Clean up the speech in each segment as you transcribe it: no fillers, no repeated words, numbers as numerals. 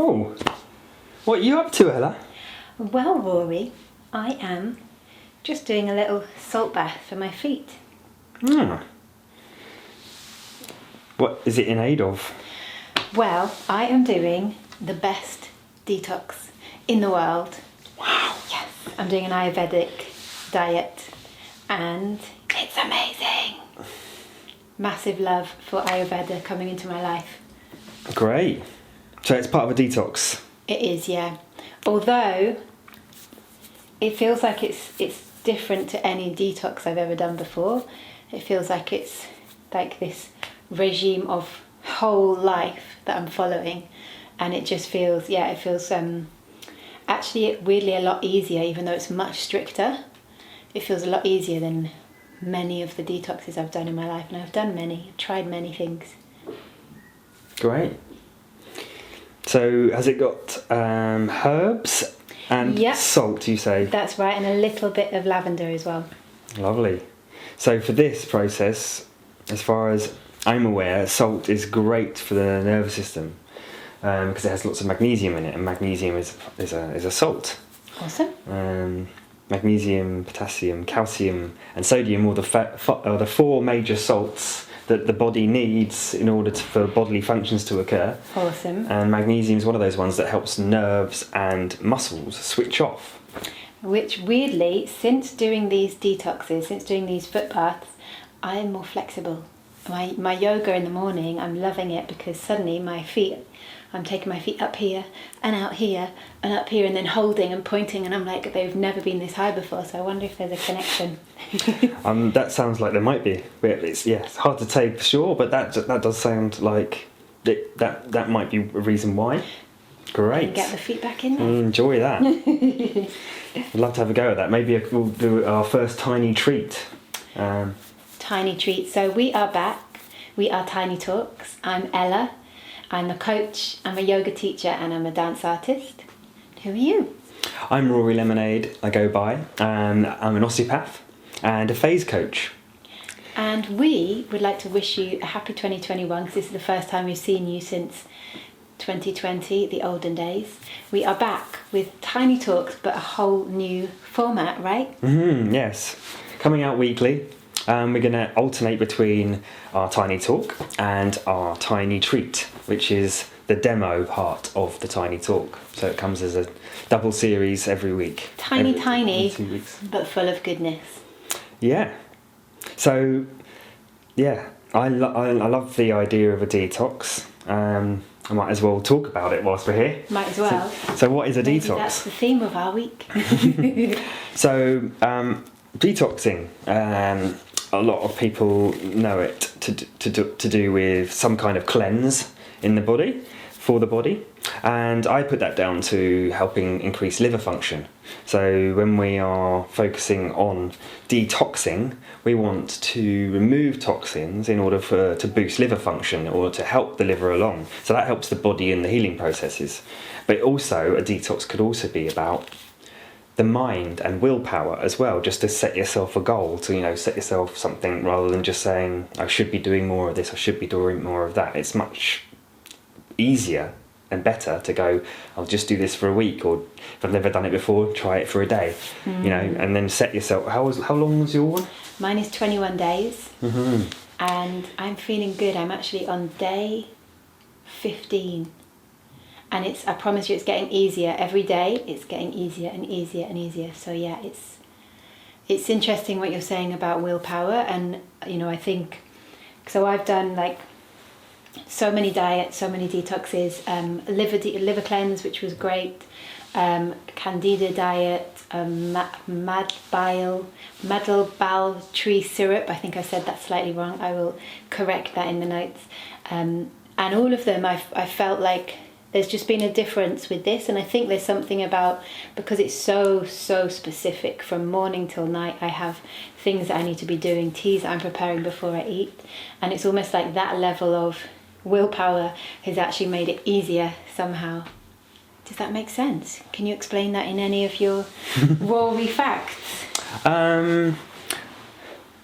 Oh, what are you up to, Ella? Well, Rory, I am just doing a little salt bath for my feet. What is it in aid of? Well, I am doing the best detox in the world. Wow. Yes, I'm doing an Ayurvedic diet and it's amazing. Massive love for Ayurveda coming into my life. Great. So it's part of a detox. It is, yeah. Although it feels like it's different to any detox I've ever done before. It feels like it's like this regime of whole life that I'm following, and it just feels, yeah, it feels actually weirdly a lot easier, even though it's much stricter. It feels a lot easier than many of the detoxes I've done in my life, and I've done many, tried many things. Great. So has it got herbs and Yep. salt, you say? That's right, and a little bit of lavender as well. Lovely. So for this process, as far as I'm aware, salt is great for the nervous system because it has lots of magnesium in it, and magnesium is a salt. Awesome. Magnesium, potassium, calcium, and sodium are the four major salts that the body needs in order for bodily functions to occur. Awesome. And magnesium is one of those ones that helps nerves and muscles switch off. Which weirdly, since doing these detoxes, since doing these foot baths, I'm more flexible. My yoga in the morning, I'm loving it because suddenly I'm taking my feet up here and out here and up here and then holding and pointing, and I'm like, they've never been this high before, so I wonder if there's a connection. That sounds like there might be. But it's hard to say for sure, but that does sound like that might be a reason why. Great. And get the feet back in there. Enjoy that. I'd love to have a go at that. Maybe we'll do our first tiny treat. Tiny treat. So we are back. We are Tiny Talks. I'm Ella. I'm a coach, I'm a yoga teacher, and I'm a dance artist. Who are you? I'm Rory Lemonade, I go by, and I'm an osteopath and a phase coach. And we would like to wish you a happy 2021, because this is the first time we've seen you since 2020, the olden days. We are back with Tiny Talks, but a whole new format, right? Yes. Coming out weekly. We're going to alternate between our Tiny Talk and our Tiny Treat, which is the demo part of the Tiny Talk. So it comes as a double series every week. Tiny, every 2 weeks. but full of goodness. Yeah. So, yeah, I love the idea of a detox. I might as well talk about it whilst we're here. Might as well. So what is a Maybe detox? that's the theme of our week. So, detoxing. A lot of people know it to do with some kind of cleanse in the body, for the body, and I put that down to helping increase liver function. So when we are focusing on detoxing, we want to remove toxins in order to boost liver function or to help the liver along. So that helps the body in the healing processes. But also a detox could also be about the mind and willpower as well, just to set yourself a goal, to set yourself something rather than just saying I should be doing more of this, I should be doing more of that. It's much easier and better to go, I'll just do this for a week, or if I've never done it before, try it for a day. And then set yourself. How long was your one? Mine is 21 days. And I'm feeling good. I'm actually on day 15. And I promise you, it's getting easier every day. It's getting easier and easier and easier. So yeah, it's interesting what you're saying about willpower. And I think, so I've done like so many diets, so many detoxes, liver cleanse, which was great, candida diet, mad bile tree syrup. I think I said that slightly wrong. I will correct that in the notes. And all of them, I felt like there's just been a difference with this, and I think there's something about, because it's so specific from morning till night. I have things that I need to be doing, teas that I'm preparing before I eat, and it's almost like that level of willpower has actually made it easier somehow. Does that make sense? Can you explain that in any of your Rory facts?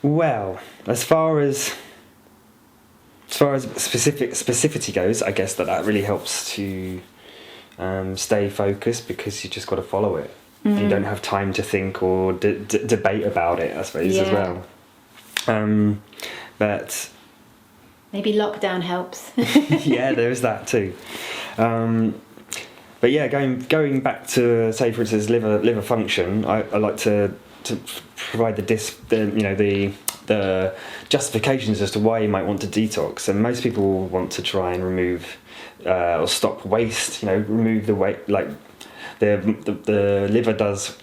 Well, as far as specificity goes, I guess that really helps to stay focused, because you just got to follow it. You don't have time to think or debate about it, I suppose, as well. But maybe lockdown helps. yeah, there's that too. But yeah, going back to, say, for instance, liver function, I like to provide the justifications as to why you might want to detox. And most people want to try and remove or stop waste. Remove the weight. Like the liver does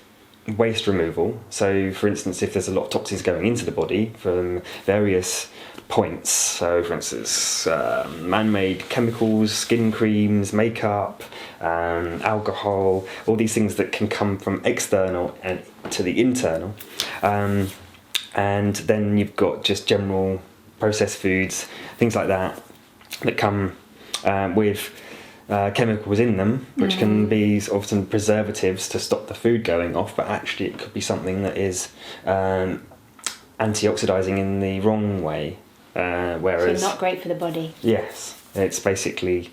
waste removal. So, for instance, if there's a lot of toxins going into the body from various points, so for instance, man-made chemicals, skin creams, makeup, alcohol, all these things that can come from external and to the internal, and then you've got just general processed foods, things like that come with chemicals in them, which can be often preservatives to stop the food going off, but actually it could be something that is anti-oxidizing in the wrong way. Whereas, so not great for the body. Yes, it's basically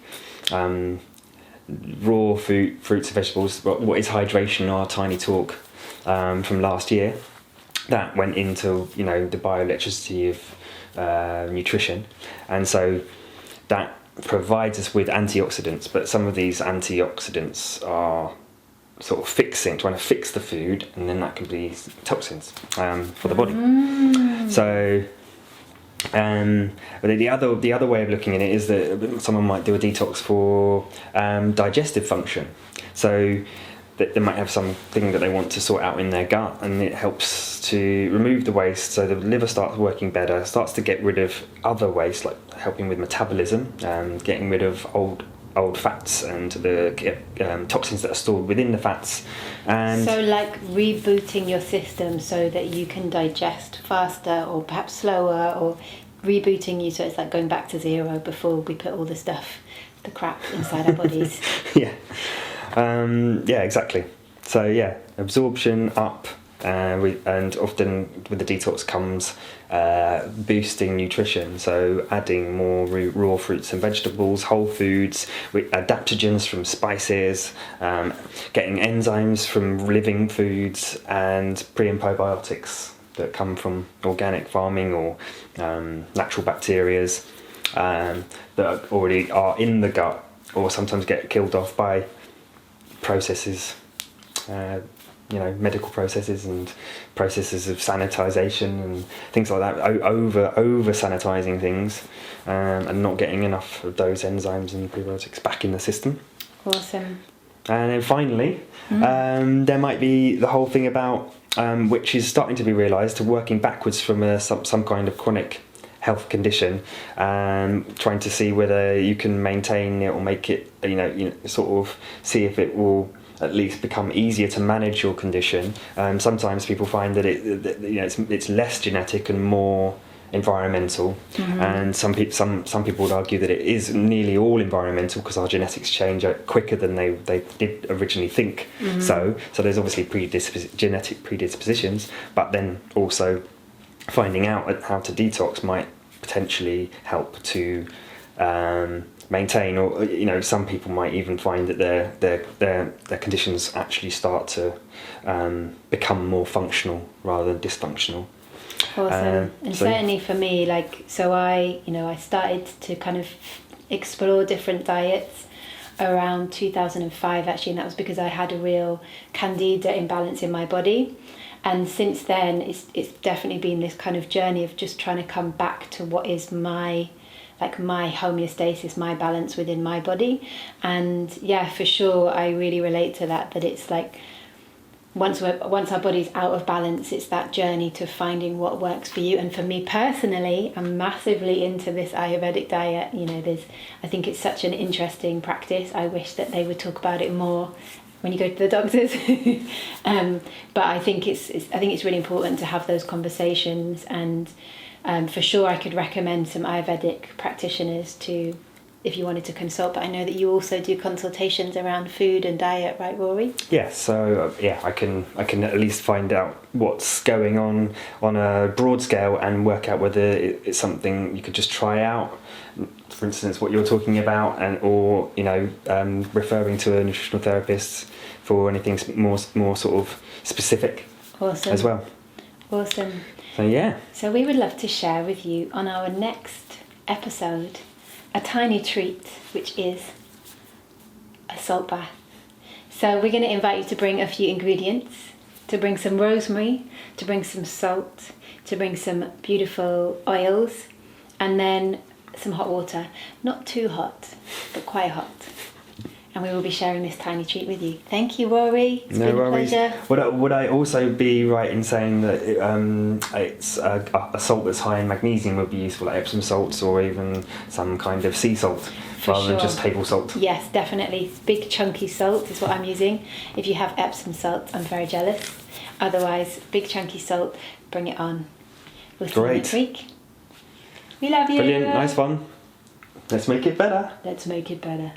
raw fruits and vegetables. What is hydration? Our tiny talk from last year that went into the bioelectricity of nutrition, and so that provides us with antioxidants. But some of these antioxidants are sort of trying to fix the food, and then that can be toxins for the body. So. But the other way of looking at it is that someone might do a detox for digestive function. So that they might have something that they want to sort out in their gut, and it helps to remove the waste. So the liver starts working better, starts to get rid of other waste, like helping with metabolism, getting rid of old fats and the toxins that are stored within the fats. And so like rebooting your system so that you can digest faster or perhaps slower, or rebooting you so it's like going back to zero before we put all the crap inside our bodies. Yeah, exactly. So yeah, absorption up, and often with the detox comes boosting nutrition, so adding more raw fruits and vegetables, whole foods, with adaptogens from spices, getting enzymes from living foods, and pre and probiotics that come from organic farming or natural bacterias that already are in the gut, or sometimes get killed off by processes, medical processes and processes of sanitization and things like that, over sanitizing things, and not getting enough of those enzymes and prebiotics back in the system. Awesome. And then finally, there might be the whole thing about, which is starting to be realised, working backwards from some kind of chronic health condition, trying to see whether you can maintain it or make it, sort of see if it will at least become easier to manage your condition. Sometimes people find that it's less genetic and more environmental, and some people would argue that it is nearly all environmental, because our genetics change quicker than they did originally think. So there's obviously genetic predispositions, but then also finding out how to detox might potentially help to maintain, or some people might even find that their conditions actually start to become more functional rather than dysfunctional. Awesome. And certainly for me, I started to kind of explore different diets around 2005 actually, and that was because I had a real candida imbalance in my body. And since then, it's definitely been this kind of journey of just trying to come back to what is my homeostasis, my balance within my body. And yeah, for sure, I really relate to that it's like once our body's out of balance, it's that journey to finding what works for you. And for me personally, I'm massively into this Ayurvedic diet. I think it's such an interesting practice. I wish that they would talk about it more when you go to the doctors. But I think it's really important to have those conversations, and for sure I could recommend some Ayurvedic practitioners to if you wanted to consult, but I know that you also do consultations around food and diet, right, Rory? Yeah, so I can at least find out what's going on a broad scale and work out whether it's something you could just try out. For instance, what you're talking about, or referring to a nutritional therapist for anything more sort of specific. Awesome. As well. Awesome. So yeah. So we would love to share with you on our next episode a tiny treat, which is a salt bath. So we're going to invite you to bring a few ingredients, to bring some rosemary, to bring some salt, to bring some beautiful oils, and then some hot water. Not too hot, but quite hot. And we will be sharing this tiny treat with you. Thank you, Rory. It's been a pleasure. Would I also be right in saying that it's a salt that's high in magnesium would be useful, like Epsom salts or even some kind of sea salt, rather than just table salt? Yes, definitely. Big chunky salt is what I'm using. If you have Epsom salt, I'm very jealous. Otherwise, big chunky salt, bring it on. We'll see you next week. We love you. Brilliant, nice one. Let's make it better. Let's make it better.